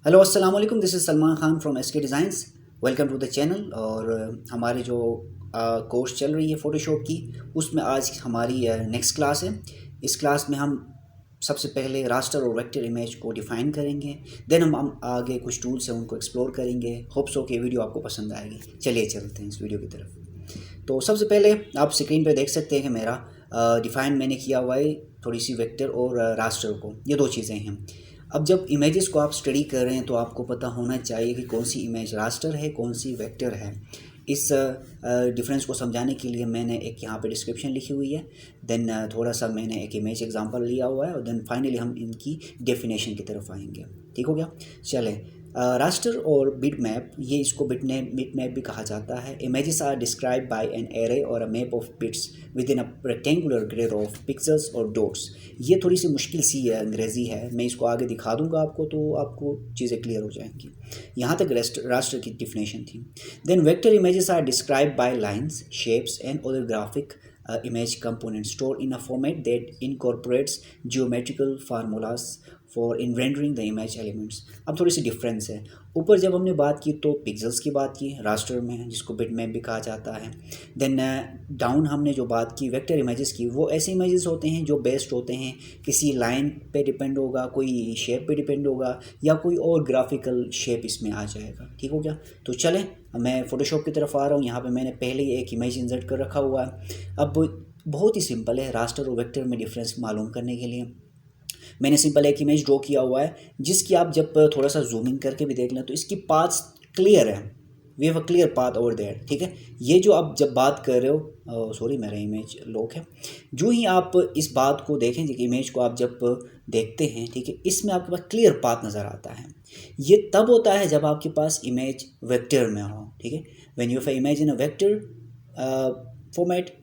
Hello अस्सलाम वालेकुम, this is Salman Khan from SK designs. Welcome to the channel. और हमारे जो कोर्स चल रही है फ़ोटोशॉप की, उसमें आज हमारी नेक्स्ट क्लास है। इस क्लास में हम सबसे पहले रास्टर और वेक्टर इमेज को डिफ़ाइन करेंगे। देन हम आगे कुछ टूल्स हैं उनको एक्सप्लोर करेंगे। होप सो कि वीडियो आपको पसंद आएगी। चलिए चलते हैं इस वीडियो की तरफ। तो सबसे पहले आप स्क्रीन पे देख सकते हैं कि मेरा डिफ़ाइन मैंने किया हुआ है थोड़ी सी वेक्टर और रास्टर को। ये दो चीज़ें हैं। अब जब इमेजेस को आप स्टडी कर रहे हैं तो आपको पता होना चाहिए कि कौन सी इमेज रास्टर है, कौन सी वेक्टर है। इस डिफरेंस को समझाने के लिए मैंने एक यहाँ पे डिस्क्रिप्शन लिखी हुई है। देन थोड़ा सा मैंने एक इमेज एग्जांपल लिया हुआ है और देन फाइनली हम इनकी डेफिनेशन की तरफ आएंगे। ठीक हो गया। चलें, रास्टर और बिट मैप, ये इसको बिट मैप भी कहा जाता है। Images are describe by an array और a map of bits within a rectangular grid of pixels और डॉट्स। ये थोड़ी सी मुश्किल सी अंग्रेज़ी है, मैं इसको आगे दिखा दूंगा आपको तो आपको चीज़ें क्लियर हो जाएंगी। यहाँ तक रास्टर की डिफिनेशन थी। Then vector images are describe by lines, shapes and other graphic image components stored in a format that incorporates geometrical formulas for in rendering the image elements। अब थोड़ी सी डिफरेंस है। ऊपर जब हमने बात की तो पिक्सेल्स की बात की रास्टर में, जिसको बिट मैप भी कहा जाता है। देन डाउन हमने जो बात की वेक्टर इमेजेस की, वो ऐसे इमेजेस होते हैं जो बेस्ड होते हैं किसी लाइन पे डिपेंड होगा, कोई शेप पे डिपेंड होगा, या कोई और ग्राफिकल शेप इसमें आ जाएगा। ठीक हो गया। तो चलें, मैं फ़ोटोशॉप की तरफ आ रहा हूँ। यहाँ पे मैंने पहले ही एक इमेज इंसर्ट कर रखा हुआ है। अब बहुत ही सिंपल है रास्टर और वेक्टर में डिफरेंस मालूम करने के लिए। मैंने सिंपल एक इमेज ड्रॉ किया हुआ है, जिसकी आप जब थोड़ा सा जूमिंग करके भी देख लें तो इसकी पाथ्स क्लियर है। We have a clear path over there. ठीक है। ये जो आप जब बात कर रहे हो, सॉरी मेरा इमेज लॉक है। जो ही आप इस बात को देखें, इमेज को आप जब देखते हैं, ठीक है, इसमें आपके पास क्लियर पाथ नज़र आता है। ये तब होता है जब आपके पास इमेज वेक्टर में हो। ठीक है। When you image in a vector format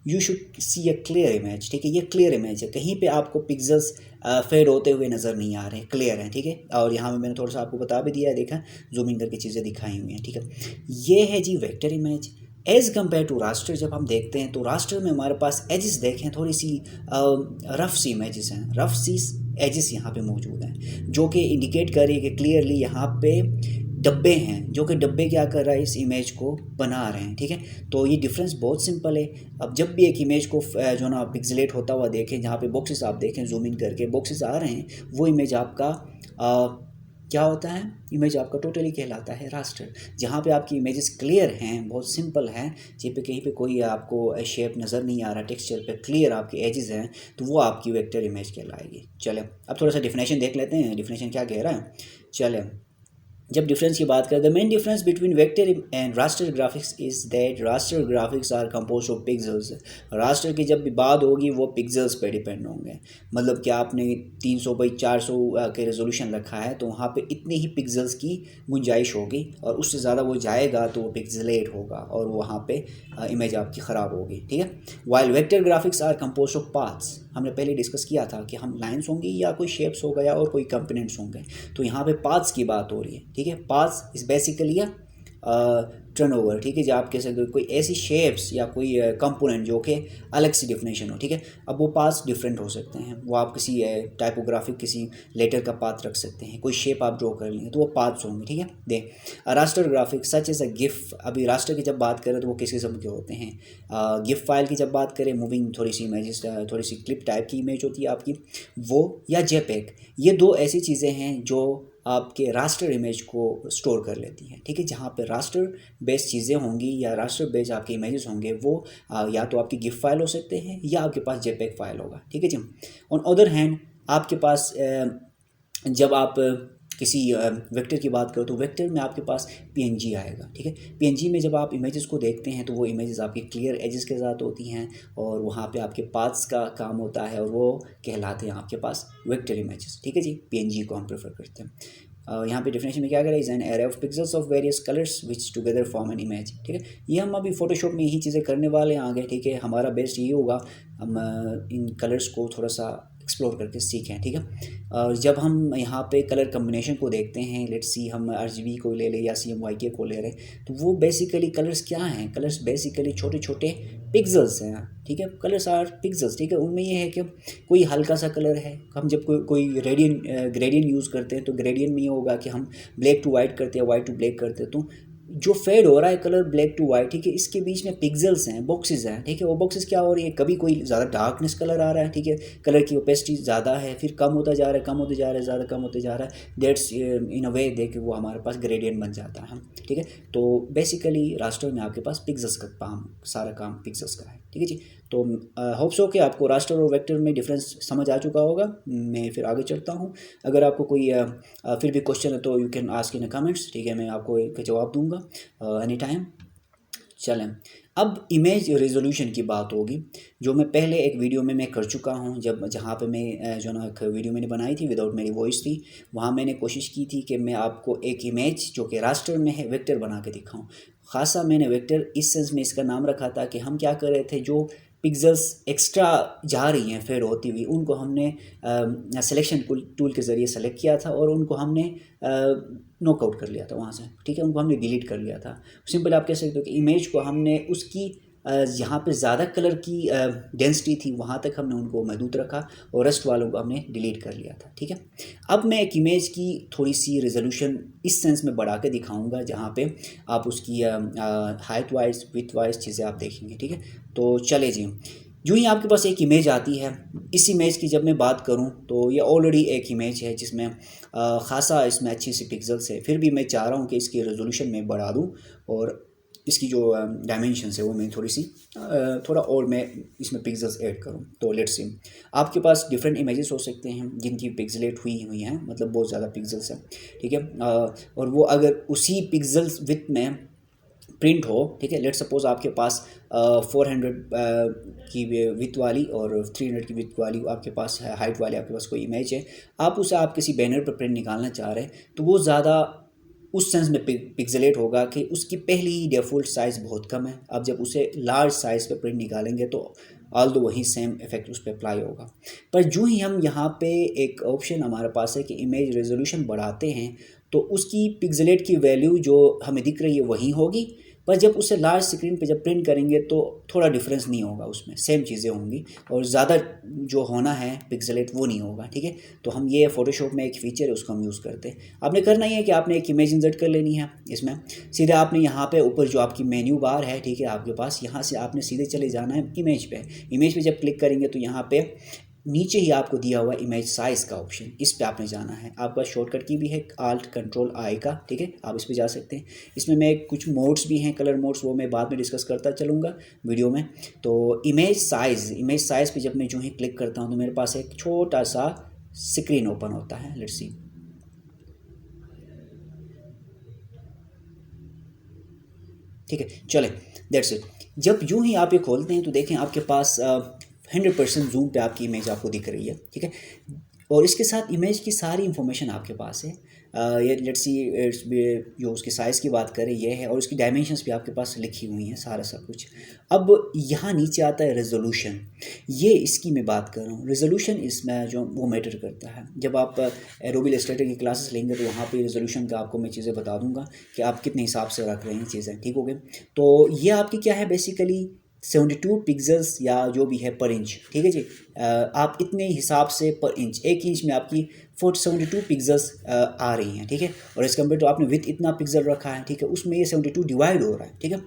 you should see a clear image. ठीक है, ये क्लियर इमेज है, कहीं पे आपको पिक्सेल्स फेड होते हुए नज़र नहीं आ रहे, क्लियर हैं। ठीक है। और यहाँ में मैंने थोड़ा सा आपको बता भी दिया है, देखा जूमिंग करके चीज़ें दिखाई हुई हैं। ठीक है, ये है जी vector image. As compare to raster जब हम देखते हैं तो रास्टर में हमारे पास एजेस देखें थोड़ी सी रफ सी इमेजेस हैं, रफ सी एजेस यहाँ पे मौजूद हैं, जो कि इंडिकेट कर रही है कि क्लियरली यहाँ पे डब्बे हैं, जो कि डब्बे क्या कर रहा है, इस इमेज को बना रहे हैं। ठीक है। तो ये डिफरेंस बहुत सिंपल है। अब जब भी एक इमेज को जो ना पिक्सेलेट होता हुआ देखें, जहाँ पे बॉक्सेस आप देखें जूम इन करके बॉक्सेस आ रहे हैं, वो इमेज आपका क्या होता है, इमेज आपका टोटली कहलाता है रास्टर। जहाँ पे आपकी इमेजेस क्लियर हैं, बहुत सिंपल हैं, जहाँ पे कहीं पे कोई आपको शेप नज़र नहीं आ रहा, टेक्सचर पे क्लियर आपके एजेस हैं, तो वो आपकी वेक्टर इमेज कहलाएगी। चलें, अब थोड़ा सा डिफिनेशन देख लेते हैं, डिफिनेशन क्या कह रहा है। चलें, जब डिफरेंस की बात करें, the main difference between vector and raster graphics is that raster graphics are compose of pixels. Raster की जब भी बात होगी वो पिक्सेल्स पे डिपेंड होंगे। मतलब कि आपने 300 बाई 400 के रेजोल्यूशन रखा है तो वहाँ पे इतने ही पिक्सेल्स की गुंजाइश होगी, और उससे ज़्यादा वो जाएगा तो वो पिक्सेलेट होगा और वहाँ पे इमेज आपकी ख़राब होगी। ठीक है। While vector graphics are compose of paths, हमने पहले डिस्कस किया था कि हम लाइन्स होंगी या कोई शेप्स हो गया और कोई कंपोनेंट्स होंगे, तो यहाँ पे पाथ्स की बात हो रही है। ठीक है। Paths is basically turnover. ठीक है, जो आप कह सकते हो कोई ऐसी शेप्स या कोई कंपोनेंट जो कि अलग सी डिफिनेशन हो। ठीक है। अब वो पाथ्स डिफरेंट हो सकते हैं, वो आप किसी टाइपोग्राफिक किसी लेटर का पाथ रख सकते हैं, कोई शेप आप ड्रॉ कर लेंगे तो वो पाथ्स होंगे। ठीक है। The raster graphic such as a GIF. अभी रास्टर की जब बात करें तो वो किस किस्म के होते हैं, गिफ फाइल की जब बात करें, मूविंग थोड़ी सी इमेजेस, थोड़ी सी क्लिप टाइप की इमेज होती है आपकी, वो, या जेपेग, ये दो ऐसी चीज़ें हैं जो आपके रास्टर इमेज को स्टोर कर लेती हैं। ठीक है। जहाँ पे रास्टर बेस्ड चीज़ें होंगी या रास्टर बेस्ड आपके इमेजेस होंगे, वो या तो आपकी गिफ फाइल हो सकते हैं या आपके पास जेपेग फाइल होगा। ठीक है जी। ऑन अदर हैंड आपके पास जब आप किसी वेक्टर की बात करो तो वेक्टर में आपके पास पीएनजी आएगा। ठीक है। पीएनजी में जब आप इमेजेस को देखते हैं तो वो इमेजेस आपकी क्लियर एजेस के साथ होती हैं और वहाँ पे आपके पाथ्स का काम होता है और वो कहलाते हैं आपके पास वेक्टर इमेजेस। ठीक है जी। पीएनजी को हम प्रेफर करते हैं। यहाँ पे डेफिनेशन में क्या करें, is an array of pixels of various colours which together form an image. ठीक है। ये हम अभी फोटोशॉप में यही चीज़ें करने वाले हैं आगे। ठीक है। हमारा बेस्ट ये होगा, हम इन कलर्स को थोड़ा सा एक्सप्लोर करके सीखें, ठीक है। और जब हम यहाँ पे कलर कम्बिनेशन को देखते हैं, लेट्स सी हम RGB को ले लें या CMYK को ले रहे हैं, तो वो बेसिकली कलर्स क्या हैं, कलर्स बेसिकली छोटे छोटे पिक्सल्स हैं, ठीक है। कलर्स आर पिक्सल्स, ठीक है। उनमें ये है कि कोई हल्का सा कलर है, हम जब कोई ग्रेडियंट यूज़ करते हैं तो ग्रेडियंट में ये होगा कि हम ब्लैक टू वाइट करते हैं, वाइट टू ब्लैक करते हैं, तो जो फेड हो रहा है कलर ब्लैक टू वाइट, ठीक है, इसके बीच में पिक्सल्स हैं, बॉक्सेस हैं, ठीक है। वो बॉक्सेस क्या हो रही है, कभी कोई ज़्यादा डार्कनेस कलर आ रहा है, ठीक है, कलर की ओपेसिटी ज़्यादा है, फिर कम होता जा रहा है, कम होते जा रहा है, ज़्यादा कम होते जा रहा है, दैट्स इन अ वे देख वो हमारे पास ग्रेडियंट बन जाता है, ठीक है। तो बेसिकली रास्टर में आपके पास पिक्सल्स का काम, सारा काम पिक्सल्स का है, ठीक है जी। तो होप सो कि आपको रास्टर और वेक्टर में डिफरेंस समझ आ चुका होगा। मैं फिर आगे चलता हूँ। अगर आपको कोई फिर भी क्वेश्चन है तो you can ask in comments, ठीक है, मैं आपको एक जवाब दूंगा एनी टाइम। चलें, अब इमेज रेजोल्यूशन की बात होगी, जो मैं पहले एक वीडियो में मैं कर चुका हूँ, जहाँ पे मैं जो ना एक वीडियो मैंने बनाई थी विदाउट मेरी वॉइस थी, वहाँ मैंने कोशिश की थी कि मैं आपको एक इमेज जो कि रास्टर में है वेक्टर बना के दिखाऊँ। ख़ासा मैंने वेक्टर इस सेंस में इसका नाम रखा था कि हम क्या कर रहे थे, जो पिक्सल्स एक्स्ट्रा जा रही हैं फेड होती हुई, उनको हमने सिलेक्शन टूल के ज़रिए सेलेक्ट किया था और उनको हमने नॉकआउट कर लिया था वहाँ से, ठीक है, उनको हमने डिलीट कर लिया था। सिंपल आप कह सकते हो कि इमेज को हमने उसकी जहाँ पे ज़्यादा कलर की डेंसिटी थी वहाँ तक हमने उनको महदूद रखा और रेस्ट वालों को हमने डिलीट कर लिया था, ठीक है। अब मैं एक इमेज की थोड़ी सी रेजोल्यूशन इस सेंस में बढ़ा के दिखाऊंगा जहाँ पे आप उसकी हाइट वाइज विड्थ वाइज चीज़ें आप देखेंगे, ठीक है। तो चले जी, यूँ ही आपके पास एक इमेज आती है। इस इमेज की जब मैं बात करूं तो ये ऑलरेडी एक इमेज है जिसमें ख़ासा इसमें अच्छी सी पिक्सल्स है, फिर भी मैं चाह रहा हूं कि इसकी रेजोल्यूशन में बढ़ा दूं और इसकी जो डायमेंशंस है वो मैं थोड़ा और मैं इसमें पिक्सल्स ऐड करूं। तो लेट्स सी, आपके पास डिफरेंट इमेजेस हो सकते हैं जिनकी पिक्सलेट हुई हैं, मतलब बहुत ज़्यादा पिक्सल्स हैं, ठीक है। और वो अगर उसी पिक्सल्स विथ में प्रिंट हो, ठीक है, लेट सपोज आपके पास 400 की विथ वाली और 300 की विथ वाली आपके पास है, हाइट वाली आपके पास कोई इमेज है, आप उसे आप किसी बैनर पर प्रिंट निकालना चाह रहे हैं, तो वो ज़्यादा उस सेंस में पिक्सलेट होगा कि उसकी पहली ही डिफ़ॉल्ट साइज़ बहुत कम है। अब जब उसे लार्ज साइज़ पे प्रिंट निकालेंगे तो ऑल दो वही सेम इफेक्ट उस पर अप्लाई होगा। पर जो ही हम यहाँ पे एक ऑप्शन हमारे पास है कि इमेज रेजोल्यूशन बढ़ाते हैं तो उसकी पिक्सलेट की वैल्यू जो हमें दिख रही है वही होगी, पर जब उसे लार्ज स्क्रीन पे जब प्रिंट करेंगे तो थोड़ा डिफरेंस नहीं होगा, उसमें सेम चीज़ें होंगी और ज़्यादा जो होना है पिक्सलेट वो नहीं होगा, ठीक है। तो हम ये फ़ोटोशॉप में एक फ़ीचर है उसको हम यूज़ करते हैं। आपने करना ही है कि आपने एक इमेज इंसर्ट कर लेनी है, इसमें सीधे आपने यहाँ पे ऊपर जो आपकी मेन्यू बार है, ठीक है, आपके पास यहाँ से आपने सीधे चले जाना है इमेज पे जब क्लिक करेंगे तो यहाँ पे नीचे ही आपको दिया हुआ इमेज साइज़ का ऑप्शन, इस पे आपने जाना है। आपका शॉर्टकट की भी है Alt Control I का, ठीक है, आप इस पे जा सकते हैं। इसमें मैं कुछ मोड्स भी हैं, कलर मोड्स, वो मैं बाद में डिस्कस करता चलूँगा वीडियो में। तो इमेज साइज़ पे जब मैं जो ही क्लिक करता हूँ तो मेरे पास एक छोटा सा स्क्रीन ओपन होता है। लेट्स सी, ठीक है, चले, दैट्स इट। जब यूँ ही आप ये खोलते हैं तो देखें आपके पास 100% जूम पे आपकी इमेज आपको दिख रही है, ठीक है, और इसके साथ इमेज की सारी इन्फॉर्मेशन आपके पास है। ये लेट्स सी जो उसकी साइज़ की बात करें ये है और उसकी डायमेंशंस भी आपके पास लिखी हुई हैं, सारा सब कुछ। अब यहाँ नीचे आता है रेजोल्यूशन, ये इसकी मैं बात कर रहा हूँ। रेजोल्यूशन इसमें जो वो मैटर करता है। जब आप एडोबी इलस्ट्रेटर की क्लासेस लेंगे तो वहाँ पे रेजोल्यूशन का आपको मैं चीज़ें बता दूँगा कि आप कितने हिसाब से रख रहे हैं चीज़ें, ठीक हो गए। तो ये आपकी क्या है, बेसिकली 72 पिक्सल्स या जो भी है पर इंच, ठीक है जी। आप इतने हिसाब से पर इंच, 1 इंच में आपकी 72 पिक्सल्स आ रही हैं, ठीक है। और इस कम्पेयर तो आपने विथ इतना पिक्सल रखा है, ठीक है, उसमें ये 72 डिवाइड हो रहा है, ठीक है।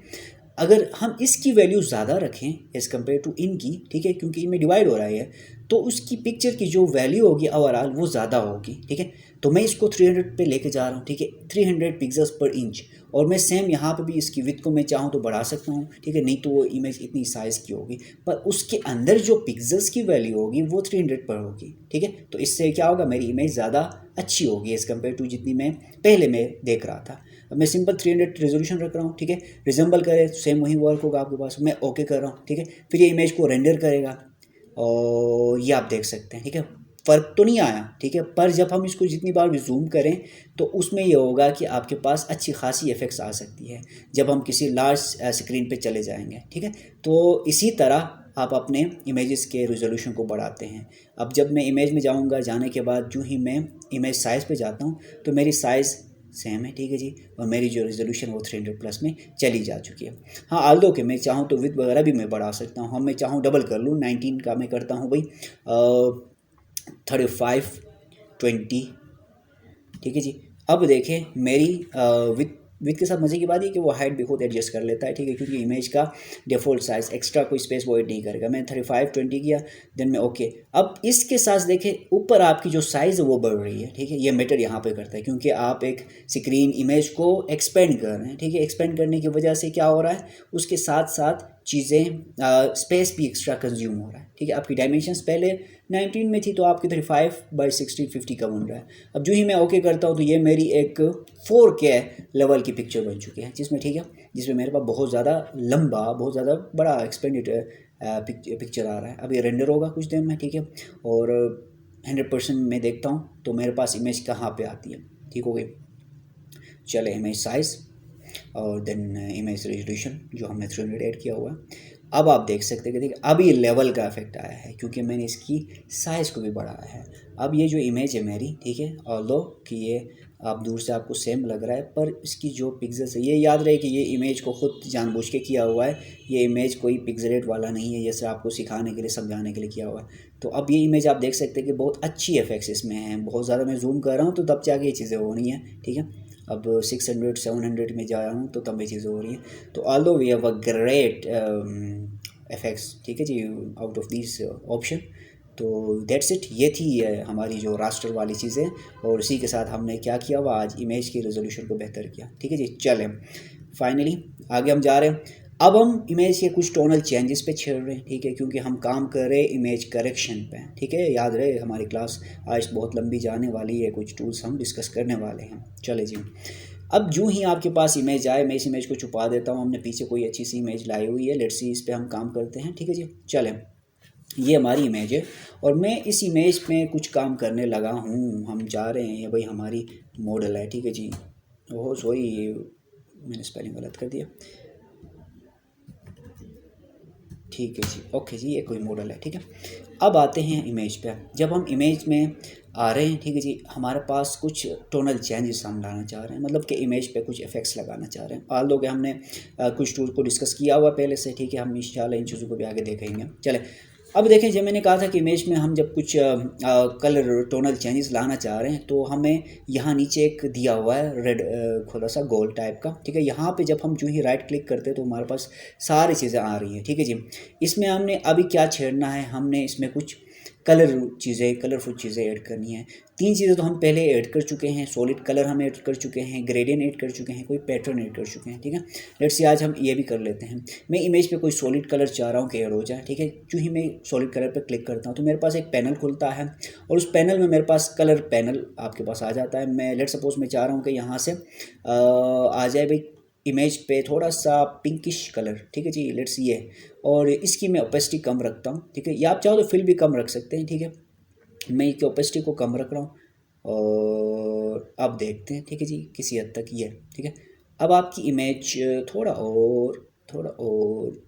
अगर हम इसकी वैल्यू ज़्यादा रखें एज़ कम्पेयर टू इनकी, ठीक है, क्योंकि इनमें डिवाइड हो रहा है तो उसकी पिक्चर की जो वैल्यू होगी ओवरऑल वो ज़्यादा होगी, ठीक है। तो मैं इसको 300 पे लेके जा रहा हूँ, ठीक है, 300 पिक्सल्स पर इंच। और मैं सेम यहाँ पे भी इसकी विड्थ को मैं चाहूँ तो बढ़ा सकता हूँ, ठीक है, नहीं तो वो इमेज इतनी साइज़ की होगी, पर उसके अंदर जो पिक्सल्स की वैल्यू होगी वो 300 पर होगी, ठीक है। तो इससे क्या होगा, मेरी इमेज ज़्यादा अच्छी होगी एज़ कम्पेयर टू जितनी मैं पहले मैं देख रहा था। अब मैं सिंपल 300 रेजोल्यूशन रख रहा हूँ, ठीक है, रिजेंबल करे सेम वही वर्क होगा आपके पास। मैं ओके कर रहा हूँ, ठीक है, फिर ये इमेज को रेंडर करेगा और ये आप देख सकते हैं, ठीक है, फ़र्क तो नहीं आया, ठीक है, पर जब हम इसको जितनी बार भी जूम करें तो उसमें ये होगा कि आपके पास अच्छी खासी इफ़ेक्ट्स आ सकती है जब हम किसी लार्ज स्क्रीन पे चले जाएंगे, ठीक है। तो इसी तरह आप अपने इमेजेस के रेजोल्यूशन को बढ़ाते हैं। अब जब मैं इमेज में जाऊंगा, जाने के बाद जो ही मैं इमेज साइज़ पे जाता हूँ तो मेरी साइज़ सेम है, ठीक है जी, और मेरी जो रेजोल्यूशन वो 300 प्लस में चली जा चुकी है। हाँ, आल्दो कि मैं चाहूँ तो विड्थ वगैरह भी मैं बढ़ा सकता हूँ। हाँ, मैं चाहूँ डबल कर लूँ, 19 का मैं करता हूँ भाई 35 20, ठीक है जी। अब देखें मेरी विथ के साथ मज़े की बात है कि वो हाइट भी खुद एडजस्ट कर लेता है, ठीक है, क्योंकि इमेज का डिफ़ॉल्ट साइज़ एक्स्ट्रा कोई स्पेस वो ऐड नहीं करेगा। मैंने 35 20 किया, देन मैं ओके। अब इसके साथ देखें ऊपर आपकी जो साइज़ है वो बढ़ रही है, ठीक है। ये मैटर यहाँ पे करता है क्योंकि आप एक स्क्रीन इमेज को एक्सपेंड कर रहे हैं, ठीक है। एक्सपेंड करने की वजह से क्या हो रहा है, उसके साथ साथ चीज़ें स्पेस भी एक्स्ट्रा कंज्यूम हो रहा है, ठीक है। आपकी डायमेंशंस पहले 19 में थी तो आपकी 35/16 50 का बन रहा है। अब जो ही मैं ओके करता हूँ तो ये मेरी एक 4K लेवल की पिक्चर बन चुकी है, जिसमें ठीक है, जिसमें मेरे पास बहुत ज़्यादा लंबा, बहुत ज़्यादा बड़ा एक्सपेंडेड पिक्चर आ रहा है। अब ये रेंडर होगा कुछ देर में, ठीक है, और 100% में देखता हूँ तो मेरे पास इमेज कहाँ पे आती है, ठीक हो गई। चले इमेज साइज़ और देन इमेज रेजोल्यूशन जो हमने 300 ऐड किया हुआ है। अब आप देख सकते हैं कि देखिए अब ये लेवल का इफेक्ट आया है क्योंकि मैंने इसकी साइज़ को भी बढ़ाया है। अब ये जो इमेज है मेरी, ठीक है, ऑल्दो कि ये आप दूर से आपको सेम लग रहा है, पर इसकी जो पिक्सल्स है, ये याद रहे कि ये इमेज को खुद जानबूझ के किया हुआ है। ये इमेज कोई पिक्सलेट वाला नहीं है, ये सिर्फ आपको सिखाने के लिए, समझाने के लिए किया हुआ है। तो अब ये इमेज आप देख सकते हैं कि बहुत अच्छी इफेक्ट्स इसमें हैं। बहुत ज़्यादा मैं जूम कर रहा हूँ तो तब जाके ये चीज़ें हो रही हैं, ठीक है। अब 600 700 में जा रहा हूँ तो तब ये चीज़ें हो रही हैं। तो although we have a great effects, ठीक है जी, आउट ऑफ दिस ऑप्शन। तो दैट्स इट, ये थी हमारी जो रास्टर वाली चीज़ें, और इसी के साथ हमने क्या किया हुआ आज इमेज की रेजोल्यूशन को बेहतर किया, ठीक है जी। चलें फाइनली आगे हम जा रहे हैं। अब हम इमेज के कुछ टोनल चेंजेस पे छेड़ रहे हैं, ठीक है, क्योंकि हम काम कर रहे हैं इमेज करेक्शन पे, ठीक है। याद रहे हमारी क्लास आज बहुत लंबी जाने वाली है, कुछ टूल्स हम डिस्कस करने वाले हैं। चले जी, अब जो ही आपके पास इमेज आए, मैं इस इमेज को छुपा देता हूँ। हमने पीछे कोई अच्छी सी इमेज लाई हुई है, लेट्स सी इस पर हम काम करते हैं, ठीक है जी। चलें, ये हमारी इमेज है और मैं इस इमेज में कुछ काम करने लगा हूँ। हम जा रहे हैं, ये भाई हमारी मॉडल है, ठीक है जी। ओह सॉरी, मैंने स्पेलिंग गलत कर दिया, ठीक है जी, ओके जी, ये कोई मॉडल है, ठीक है। अब आते हैं इमेज पे। जब हम इमेज में आ रहे हैं, ठीक है जी, हमारे पास कुछ टोनल चेंजेस हम लाना चाह रहे हैं, मतलब कि इमेज पे कुछ इफेक्ट्स लगाना चाह रहे हैं। आल दो कि हमने कुछ टूल को डिस्कस किया हुआ पहले से, ठीक है। हम इंशाल्लाह इन चीज़ों को भी आगे देखेंगे। चले, अब देखें, जब मैंने कहा था कि इमेज में हम जब कुछ कलर टोनल चेंजेस लाना चाह रहे हैं तो हमें यहाँ नीचे एक दिया हुआ है रेड थोड़ा सा गोल टाइप का, ठीक है। यहाँ पे जब हम जो ही राइट क्लिक करते हैं तो हमारे पास सारी चीज़ें आ रही हैं, ठीक है जी। इसमें हमने अभी क्या छेड़ना है, हमने इसमें कुछ कलरफुल चीज़ें ऐड करनी है। 3 चीज़ें तो हम पहले ऐड कर चुके हैं, सॉलिड कलर हम ऐड कर चुके हैं, ग्रेडियंट ऐड कर चुके हैं, कोई पैटर्न ऐड कर चुके हैं, ठीक है। लेट्स सी आज हम ये भी कर लेते हैं। मैं इमेज पे कोई सॉलिड कलर चाह रहा हूँ कि ऐड हो जाए, ठीक है। जो ही मैं सॉलिड कलर पे क्लिक करता हूँ तो मेरे पास एक पैनल खुलता है और उस पैनल में मेरे पास कलर पैनल आपके पास आ जाता है। मैं लेट सपोज मैं चाह रहा हूँ कि यहाँ से आ जाए भाई इमेज पे थोड़ा सा पिंकिश कलर, ठीक है जी, लेट्स ये, और इसकी मैं ओपेसिटी कम रखता हूँ, ठीक है। या आप चाहो तो फिल भी कम रख सकते हैं, ठीक है। मैं इसकी ओपेसिटी को कम रख रहा हूँ और अब देखते हैं, ठीक है जी, किसी हद तक ये, ठीक है। अब आपकी इमेज थोड़ा और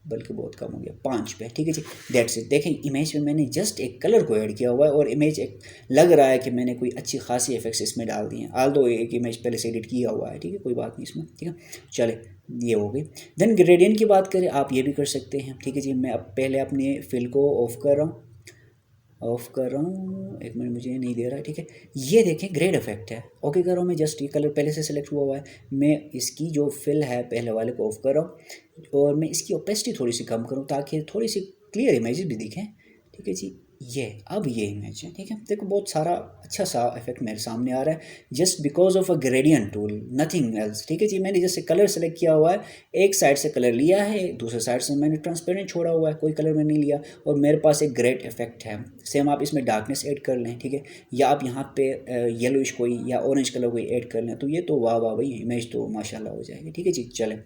बल्कि बहुत कम हो गया 5 पे, ठीक है जी। That's it. देखें इमेज में मैंने जस्ट एक कलर को ऐड किया हुआ है और इमेज एक लग रहा है कि मैंने कोई अच्छी खासी इफेक्ट्स इसमें डाल दिए हैं। आल दो एक इमेज पहले से एडिट किया हुआ है, ठीक है, कोई बात नहीं इसमें, ठीक है। चले, ये हो गई। देन ग्रेडियंट की बात करें, आप ये भी कर सकते हैं, ठीक है जी। मैं अब पहले अपने फिल को ऑफ कर रहा हूँ, एक मिनट, मुझे नहीं दे रहा है, ठीक है। ये देखें ग्रेड इफेक्ट है, ओके कर रहा हूँ मैं। जस्ट ये कलर पहले से सिलेक्ट हुआ है, मैं इसकी जो फिल है पहले वाले को ऑफ कर रहा हूँ और मैं इसकी ओपेसिटी थोड़ी सी कम करूँ ताकि थोड़ी सी क्लियर इमेजेस भी दिखें, ठीक है जी। ये अब ये इमेज है, ठीक है। देखो बहुत सारा अच्छा सा इफेक्ट मेरे सामने आ रहा है just because of a gradient tool, nothing else, ठीक है जी। मैंने जैसे कलर सेलेक्ट किया हुआ है, एक साइड से कलर लिया है, दूसरे साइड से मैंने ट्रांसपेरेंट छोड़ा हुआ है, कोई कलर मैंने नहीं लिया और मेरे पास एक ग्रेट इफेक्ट है। सेम आप इसमें डार्कनेस ऐड कर लें, ठीक है, या आप यहाँ पे येलोइश कोई या ऑरेंज कलर कोई ऐड कर लें तो ये तो वाह वाह भाई, इमेज तो माशाल्लाह हो जाएगी, ठीक है जी। चलें,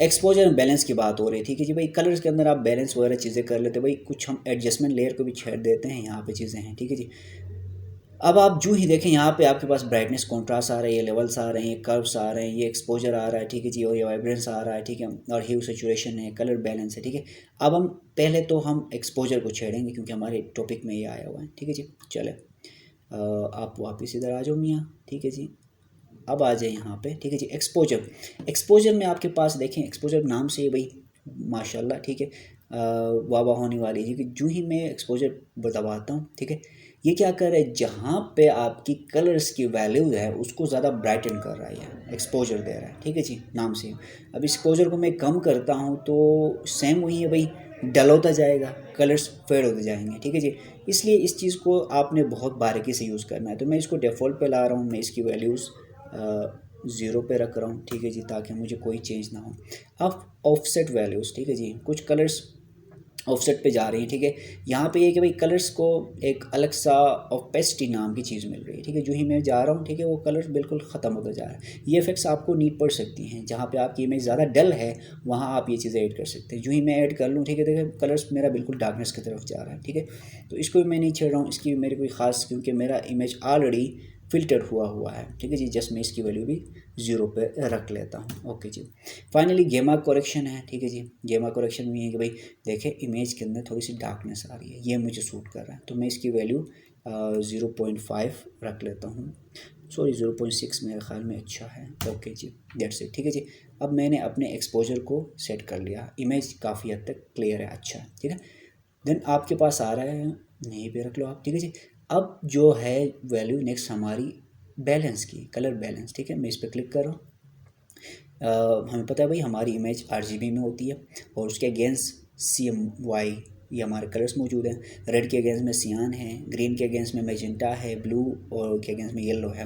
एक्सपोजर एंड बैलेंस की बात हो रही है, ठीक है जी। भाई कलर्स के अंदर आप बैलेंस वगैरह चीज़ें कर लेते हैं, भाई कुछ हम एडजस्टमेंट लेयर को भी छेड़ देते हैं, यहाँ पे चीज़ें हैं, ठीक है जी। अब आप जो ही देखें यहाँ पे आपके पास ब्राइटनेस कॉन्ट्रास्ट आ रहा है, ये लेवल्स आ रहे हैं, ये कर्व्स आ रहे हैं, ये एक्सपोजर आ रहा है, ठीक है जी, और ये वाइब्रेंस आ रहा है, ठीक है, और ह्यू सैचुरेशन है, कलर बैलेंस है, ठीक है। अब हम पहले तो हम एक्सपोजर को छेड़ेंगे क्योंकि हमारे टॉपिक में ये आया हुआ है, ठीक है जी। चले आप वापस इधर आ जाओ मियाँ, ठीक है जी। अब आ जाए यहाँ पे, ठीक है जी। एक्सपोजर, एक्सपोजर में आपके पास देखें, एक्सपोजर नाम से ही भाई माशाल्लाह, ठीक है, वाह वाह होने वाली है, क्योंकि जो ही मैं एक्सपोजर दबाता हूँ, ठीक है, ये क्या कर रहा है, जहाँ पे आपकी कलर्स की वैल्यू है उसको ज़्यादा ब्राइटन कर रहा है, ये एक्सपोजर दे रहा है, ठीक है जी, नाम से। अब एक्सपोजर को मैं कम करता हूँ तो सेम वही है भाई, डल होता जाएगा, कलर्स फेड होते जाएंगे, ठीक है जी। इसलिए इस चीज़ को आपने बहुत बारीकी से यूज़ करना है। तो मैं इसको डिफ़ॉल्ट पे ला रहा हूँ, मैं इसकी वैल्यूज़ 0 पे रख रहा हूँ, ठीक है जी, ताकि मुझे कोई चेंज ना हो। अब ऑफसेट वैल्यूज़, ठीक है जी, कुछ कलर्स ऑफसेट पे जा रही है, ठीक है। यहाँ पे ये कि भाई कलर्स को एक अलग सा ऑपेसिटी नाम की चीज़ मिल रही है, ठीक है। जो ही मैं जा रहा हूँ, ठीक है, वो कलर बिल्कुल ख़त्म होता जा रहा है। ये इफेक्ट्स आपको नीड पड़ सकती हैं, जहाँ पे आपकी इमेज ज़्यादा डल है वहाँ आप ये चीज़ें ऐड कर सकते हैं। जो ही मैं ऐड कर लूँ, ठीक है, देखिए कलर्स मेरा बिल्कुल डार्कनेस की तरफ जा रहा है, ठीक है। तो इसको मैं नहीं छेड़ रहा हूँ, इसकी मेरी कोई ख़ास, क्योंकि मेरा इमेज ऑलरेडी फ़िल्टर हुआ है, ठीक है जी। जस्ट मैं इसकी वैल्यू भी 0 पे रख लेता हूँ, ओके जी। फाइनली गेमा करेक्शन है, ठीक है जी। गेमा करेक्शन में है कि भाई देखें इमेज के अंदर थोड़ी सी डार्कनेस आ रही है, ये मुझे सूट कर रहा है, तो मैं इसकी वैल्यू 0.5 रख लेता हूँ, सॉरी 0.6 मेरे ख्याल में अच्छा है, ओके जी, दैट्स इट, ठीक है जी। अब मैंने अपने एक्सपोजर को सेट कर लिया, इमेज काफ़ी हद तक क्लियर है, अच्छा है, ठीक है। देन आपके पास आ रहा है, यहीं पे रख लो आप, ठीक है जी। अब जो है वैल्यू नेक्स्ट हमारी बैलेंस की, कलर बैलेंस, ठीक है। मैं इस पर क्लिक कर रहा हूँ। हमें पता है भाई हमारी इमेज RGB में होती है और उसके अगेंस्ट CMY ये हमारे कलर्स मौजूद हैं। रेड के अगेंस्ट में सियान है, ग्रीन के अगेंस्ट में मैजेंटा है, ब्लू और के अगेंस्ट में येलो है।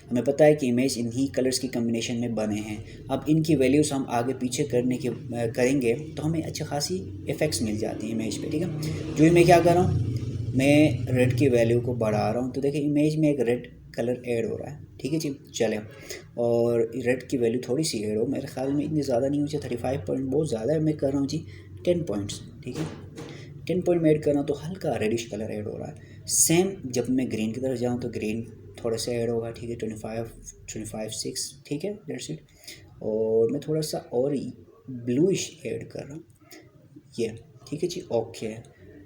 हमें पता है कि इमेज इन्हीं कलर्स की कम्बिनेशन में बने हैं। अब इनकी वैल्यूज़ हम आगे पीछे करेंगे तो हमें अच्छी खासी इफ़ेक्ट्स मिल जाती हैं इमेज पे, ठीक है। जो ही मैं क्या कर रहा हूँ, मैं रेड की वैल्यू को बढ़ा रहा हूँ, तो देखिए इमेज में एक रेड कलर ऐड हो रहा है, ठीक है जी। चलें, और रेड की वैल्यू थोड़ी सी ऐड हो, मेरे ख्याल में इतनी ज़्यादा नहीं हो, 35 पॉइंट बहुत ज़्यादा है, मैं कर रहा हूँ जी 10 पॉइंट्स, ठीक है। 10 पॉइंट में ऐड कर रहा हूँ तो हल्का रेडिश कलर ऐड हो रहा है। सेम जब मैं ग्रीन की तरफ जाऊँ तो ग्रीन थोड़ा सा ऐड होगा, ठीक है, 25 6, ठीक है, दैट्स इट। और मैं थोड़ा सा और ब्लूइश ऐड कर रहा हूँ, ये, ठीक है जी, ओके।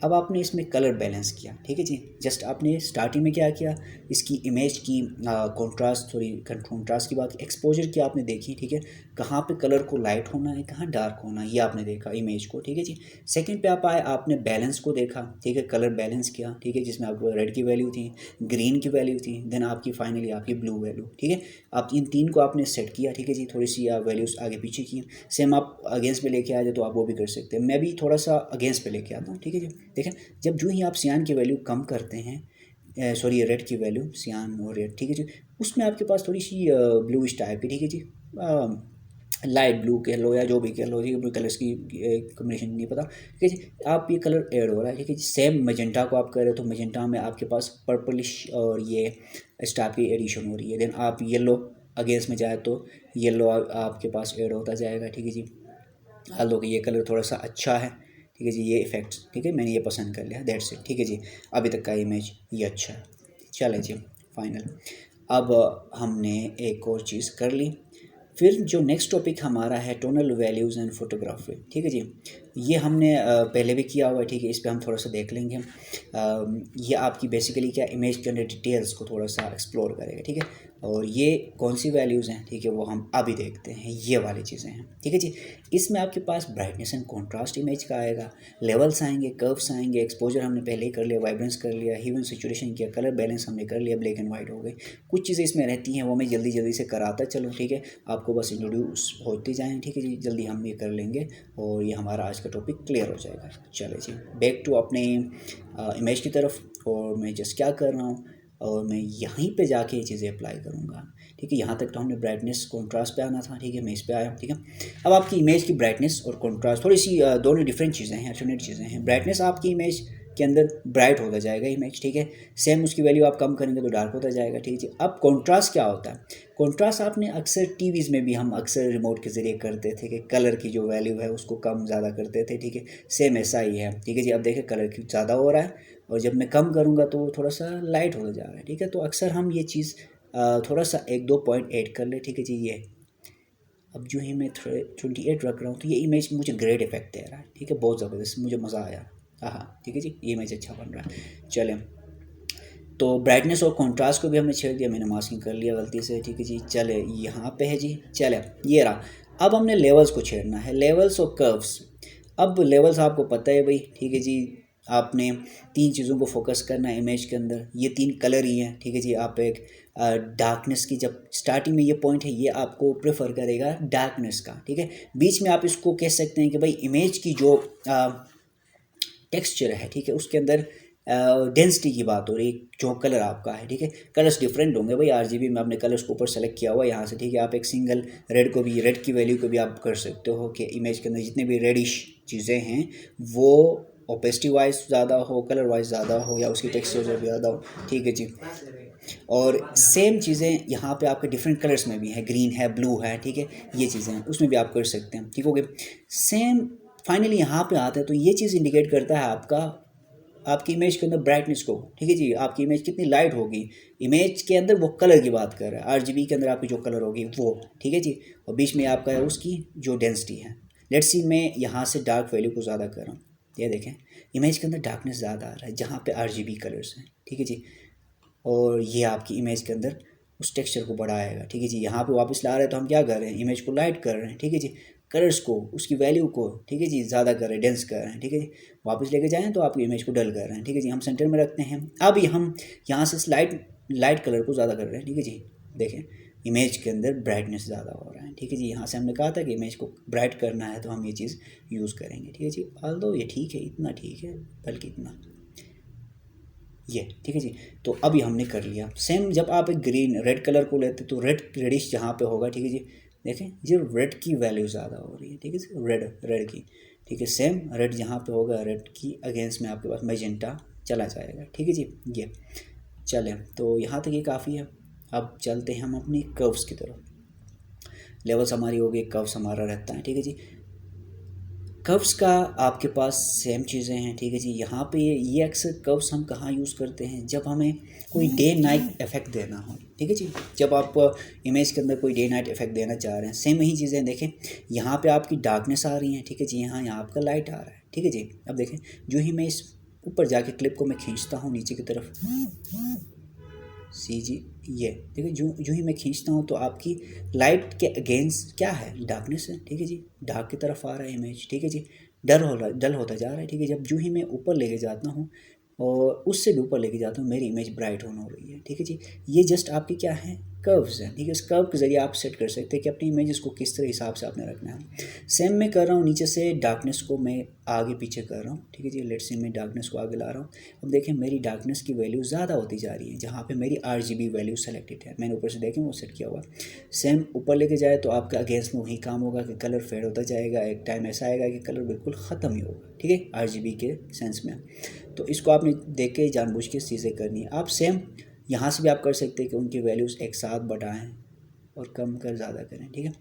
अब आपने इसमें कलर बैलेंस किया, ठीक है जी। जस्ट आपने स्टार्टिंग में क्या किया, इसकी इमेज की कंट्रास्ट, थोड़ी कंट्रास्ट की बात, एक्सपोजर की आपने देखी, ठीक है, कहाँ पे कलर को लाइट होना है, कहाँ डार्क होना है, ये आपने देखा इमेज को, ठीक है जी। सेकंड पे आप आए, आपने बैलेंस को देखा, ठीक है, कलर बैलेंस किया, ठीक है, जिसमें आपको रेड की वैल्यू थी, ग्रीन की वैल्यू थी, देन आपकी फाइनली आपकी ब्लू वैल्यू, ठीक है। आप इन तीन को आपने सेट किया, ठीक है जी, थोड़ी सी वैल्यूज़ आगे पीछे की। सेम आप अगेंस्ट पे लेके आ जाए तो आप वो भी कर सकते हैं, मैं भी थोड़ा सा अगेंस्ट पे लेके आता हूँ, ठीक है जी। देखें जब जो ही आप सियान की वैल्यू कम करते हैं, सॉरी रेड की वैल्यू, सियान और रेड, ठीक है जी, उसमें आपके पास थोड़ी सी ब्लूइश टाइप की, ठीक है जी, लाइट ब्लू कह लो या जो भी कह लो, ठीक है, कलर्स की कम्बिनेशन नहीं पता, ठीक है जी। आप ये कलर ऐड हो रहा है, ठीक है जी। सेम मजेंटा को आप कर रहे हो तो मजेंटा में आपके पास पर्पलिश और ये इस टाइप की एडिशन हो रही है। देन आप येलो अगेंस्ट में जाए तो येलो आपके पास ऐड होता जाएगा, ठीक है जी। हाल कि ये कलर थोड़ा सा अच्छा है, ठीक है जी, ये इफ़ेक्ट्स, ठीक है, मैंने ये पसंद कर लिया, दैट्स इट, ठीक है जी। अभी तक का इमेज ये अच्छा है, चले जी फाइनल। अब हमने एक और चीज़ कर ली, फिर जो नेक्स्ट टॉपिक हमारा है टोनल वैल्यूज़ एंड फोटोग्राफी, ठीक है जी। ये हमने पहले भी किया हुआ है, ठीक है, इस पर हम थोड़ा सा देख लेंगे। ये आपकी बेसिकली क्या इमेज के अंदर डिटेल्स को थोड़ा सा एक्सप्लोर करेगा, ठीक है। और ये कौन सी वैल्यूज़ हैं, ठीक है, वो हम अभी देखते हैं, ये वाली चीज़ें हैं, ठीक है जी। इसमें आपके पास ब्राइटनेस एंड कॉन्ट्रास्ट इमेज का आएगा, लेवल्स आएंगे, कर्व्स आएंगे, एक्सपोजर हमने पहले ही कर लिया, वाइब्रेंस कर लिया, ह्यू एंड सैचुरेशन किया, कलर बैलेंस हमने कर लिया, ब्लैक एंड वाइट हो गए। कुछ चीज़ें इसमें रहती हैं वो मैं जल्दी जल्दी से कराता चलूँ, ठीक है, आपको बस इंट्रोड्यूस होती जाएँ, ठीक है जी, जल्दी हम ये कर लेंगे और ये हमारा आज का टॉपिक क्लियर हो जाएगा। चले जी बैक टू अपने इमेज की तरफ, और मैं जस्ट क्या कर रहा हूँ, और मैं यहीं पे जाके ये चीज़ें अप्लाई करूँगा, ठीक है। यहाँ तक तो हमने ब्राइटनेस कॉन्ट्रास्ट पे आना था, ठीक है, मैं इस पे आया, ठीक है। अब आपकी इमेज की ब्राइटनेस और कॉन्ट्रास्ट थोड़ी सी दोनों डिफरेंट चीज़ें हैं, अल्टरनेट चीज़ें हैं। ब्राइटनेस आपकी इमेज के अंदर ब्राइट होता जाएगा इमेज, ठीक है। सेम उसकी वैल्यू आप कम करेंगे तो डार्क होता जाएगा, ठीक है। अब कॉन्ट्रास्ट क्या होता है? कॉन्ट्रास्ट आपने अक्सर टीवीज़ में भी हम अक्सर रिमोट के ज़रिए करते थे कि कलर की जो वैल्यू है उसको कम ज़्यादा करते थे, ठीक है। सेम ऐसा ही है, ठीक है जी। अब देखें कलर की ज़्यादा हो रहा है और जब मैं कम करूँगा तो थोड़ा सा लाइट होता जा रहा है, ठीक है। तो अक्सर हम ये चीज़ थोड़ा सा 1-2 पॉइंट ऐड कर ले, ठीक है जी। ये अब जो ही मैं 28 रख रहा हूँ तो ये इमेज मुझे ग्रेट इफेक्ट दे रहा है, ठीक है। बहुत ज़बरदस्त, मुझे मज़ा आया। हाँ, ठीक है जी, ये इमेज अच्छा बन रहा है। चलें, तो ब्राइटनेस और कॉन्ट्रास्ट को भी हमने छेड़ दिया, मैंने मास्किंग कर लिया गलती से, ठीक है जी। चले, यहाँ पे है जी, चले ये रहा। अब हमने लेवल्स को छेड़ना है, लेवल्स और कर्व्स। अब लेवल्स आपको पता है भाई, ठीक है जी। आपने 3 चीज़ों को फोकस करना है इमेज के अंदर, ये 3 कलर ही हैं, ठीक है जी। आप एक डार्कनेस की जब स्टार्टिंग में ये पॉइंट है, ये आपको प्रेफर करेगा डार्कनेस का, ठीक है। बीच में आप इसको कह सकते हैं कि भाई इमेज की जो टेक्सचर है, ठीक है, उसके अंदर डेंसिटी की बात हो रही है, जो कलर आपका है, ठीक है। कलर्स डिफरेंट होंगे भाई, आरजीबी में आपने कलर्स को ऊपर सेलेक्ट किया हुआ है यहाँ से, ठीक है। आप एक सिंगल रेड को भी, रेड की वैल्यू को भी आप कर सकते हो कि इमेज के अंदर जितने भी रेडिश चीज़ें हैं वो ओपेसिटी वाइज ज़्यादा हो, कलर वाइज ज़्यादा हो, या उसकी टेक्सचर ज़्यादा हो, ठीक है जी। और सेम चीज़ें यहाँ पे आपके डिफरेंट कलर्स में भी है, ग्रीन है, ब्लू है, ठीक है। ये चीज़ें हैं, उसमें भी आप कर सकते हैं, ठीक हो गए। सेम फाइनली यहाँ पे आते हैं तो ये चीज़ इंडिकेट करता है आपकी इमेज के अंदर ब्राइटनेस को, ठीक है जी। आपकी इमेज कितनी लाइट होगी, इमेज के अंदर वो कलर की बात कर रहा है, आरजीबी के अंदर आपकी जो कलर होगी वो, ठीक है जी। और बीच में आपका है उसकी जो डेंसिटी है। लेट्स सी मैं यहाँ से डार्क वैल्यू को ज़्यादा कर रहा हूँ, ये देखें इमेज के अंदर डार्कनेस ज़्यादा आ रहा है जहाँ पे आरजीबी कलर्स हैं, ठीक है जी। और ये आपकी इमेज के अंदर उस टेक्सचर को बढ़ाएगा, ठीक है जी। यहाँ पे वापस ला रहे हैं तो हम क्या कर रहे हैं, इमेज को लाइट कर रहे हैं, ठीक है जी। कलर्स को, उसकी वैल्यू को, ठीक है जी, ज़्यादा कर रहे हैं, डेंस कर रहे हैं, ठीक है जी। वापस लेके जाएँ तो आपकी इमेज को डल कर रहे हैं, ठीक है जी। हम सेंटर में रखते हैं। अब हम यहाँ से लाइट कलर को ज़्यादा कर रहे हैं, ठीक है जी। देखें इमेज के अंदर ब्राइटनेस ज़्यादा हो रहा है, ठीक है जी। यहाँ से हमने कहा था कि इमेज को ब्राइट करना है तो हम ये चीज़ यूज़ करेंगे, ठीक है जी। ऑल्दो ये ठीक है, इतना ठीक है, बल्कि इतना ये, ठीक है जी। तो अभी हमने कर लिया। सेम जब आप एक ग्रीन रेड कलर को लेते तो रेडिश जहाँ पे होगा, ठीक है जी। देखें जो रेड की वैल्यू ज़्यादा हो रही है, ठीक है जी, रेड की, ठीक है। सेम रेड जहाँ पे होगा, रेड की अगेंस्ट में आपके पास मैजेंटा चला जाएगा, ठीक है जी। ये चलें, तो यहाँ तक ये काफ़ी है। अब चलते हैं हम अपनी कर्व्स की तरफ। लेवल्स हमारी हो गई, कर्व्स हमारा रहता है, ठीक है जी। कर्व्स का आपके पास सेम चीज़ें हैं, ठीक है जी। यहाँ पे ये अक्सर कर्व्स हम कहाँ यूज़ करते हैं, जब हमें कोई डे नाइट इफेक्ट देना हो, ठीक है जी। जब आप इमेज के अंदर कोई डे नाइट इफेक्ट देना चाह रहे हैं, सेम यही चीज़ें देखें। यहाँ पे आपकी डार्कनेस आ रही है, ठीक है जी। यहाँ आपका लाइट आ रहा है, ठीक है जी। अब देखें जो ही मैं इस ऊपर जाके क्लिप को मैं खींचता हूँ नीचे की तरफ, सी जी, ये देखिए जो ही मैं खींचता हूँ तो आपकी लाइट के अगेंस्ट क्या है, डार्कनेस है, ठीक है जी। डार्क की तरफ आ रहा है इमेज, ठीक है जी। डल होता जा रहा है, ठीक है। जब जो ही मैं ऊपर लेके जाता हूँ और उससे भी ऊपर लेके जाता हूँ, मेरी इमेज ब्राइट होने हो रही है, ठीक है जी। ये जस्ट आपकी क्या है, कर्व्स हैं, ठीक है। इस कर्व के ज़रिए आप सेट कर सकते हैं कि अपनी इमेजेस को किस तरह हिसाब से आपने रखना है। सेम मैं कर रहा हूँ, नीचे से डार्कनेस को मैं आगे पीछे कर रहा हूँ, ठीक है जी। लेट्स से मैं डार्कनेस को आगे ला रहा हूँ। अब देखें मेरी डार्कनेस की वैल्यू ज़्यादा होती जा रही है, जहाँ पे मेरी RGB वैल्यू सेलेक्टेड है, मैंने ऊपर से देखें वो सेट किया हुआ। सेम ऊपर लेके जाए तो आपका अगेंस्ट में वही काम होगा कि कलर फेड होता जाएगा, एक टाइम ऐसा आएगा कि कलर बिल्कुल ख़त्म ही होगा, ठीक है, RGB के सेंस में। तो इसको आपने देख के जानबूझ के चीज़ें करनी है। आप सेम यहाँ से भी आप कर सकते हैं कि उनकी वैल्यूज़ एक साथ बढ़ाएँ और कम कर ज़्यादा करें, ठीक है।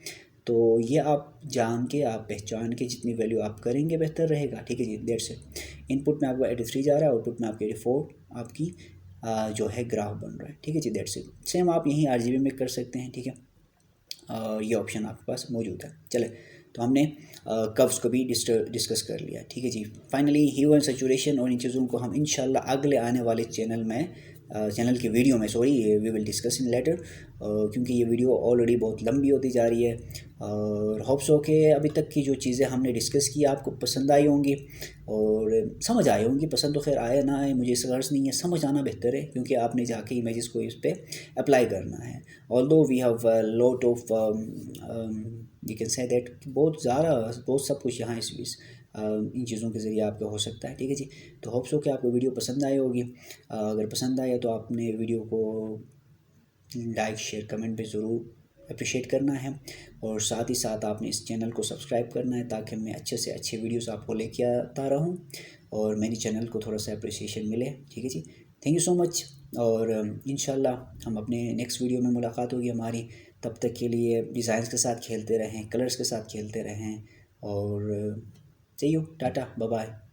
तो ये आप जान के, आप पहचान के जितनी वैल्यू आप करेंगे बेहतर रहेगा, ठीक है जी। That's it. इनपुट में आपका 83 जा रहा है, आउटपुट में आपके 84 आपकी जो है ग्राफ बन रहा है, ठीक है जी। That's it. सेम आप यहीं RGB में कर सकते हैं, ठीक है। ये ऑप्शन आपके पास मौजूद है। चले, तो हमने कर्व्स को भी डिस्कस कर लिया, ठीक है जी। फाइनली ह्यू एंड सैचुरेशन और इन चीज़ों को हम इंशाल्लाह अगले आने वाले चैनल की वीडियो में we will discuss in later, क्योंकि ये वीडियो ऑलरेडी बहुत लंबी होती जा रही है। और होप्स हो कि अभी तक की जो चीज़ें हमने डिस्कस की आपको पसंद आई होंगी और समझ आई होंगी। पसंद तो खैर आए ना आए मुझे इस गर्ज नहीं है, समझ आना बेहतर है, क्योंकि आपने जाके इमेजेस को इस पर अप्लाई करना है। Although we have lot of you can say that, बहुत सब कुछ यहाँ इस इन चीज़ों के ज़रिए आपका हो सकता है, ठीक है जी। तो होप्स हो कि आपको वीडियो पसंद आई होगी। अगर पसंद आया तो आपने वीडियो को लाइक शेयर कमेंट पे ज़रूर अप्रिशिएट करना है, और साथ ही साथ आपने इस चैनल को सब्सक्राइब करना है ताकि मैं अच्छे से अच्छे वीडियोस आपको लेके आता रहूँ। और मेरी चैनल को थोड़ा सा अप्रिसिएशन मिले। ठीक है जी, थैंक यू सो मच। और इंशाल्लाह हम अपने नेक्स्ट वीडियो में मुलाकात होगी हमारी। तब तक के लिए डिज़ाइंस के साथ खेलते रहें, कलर्स के साथ खेलते रहें, और सी यू, टाटा, बाय बाय।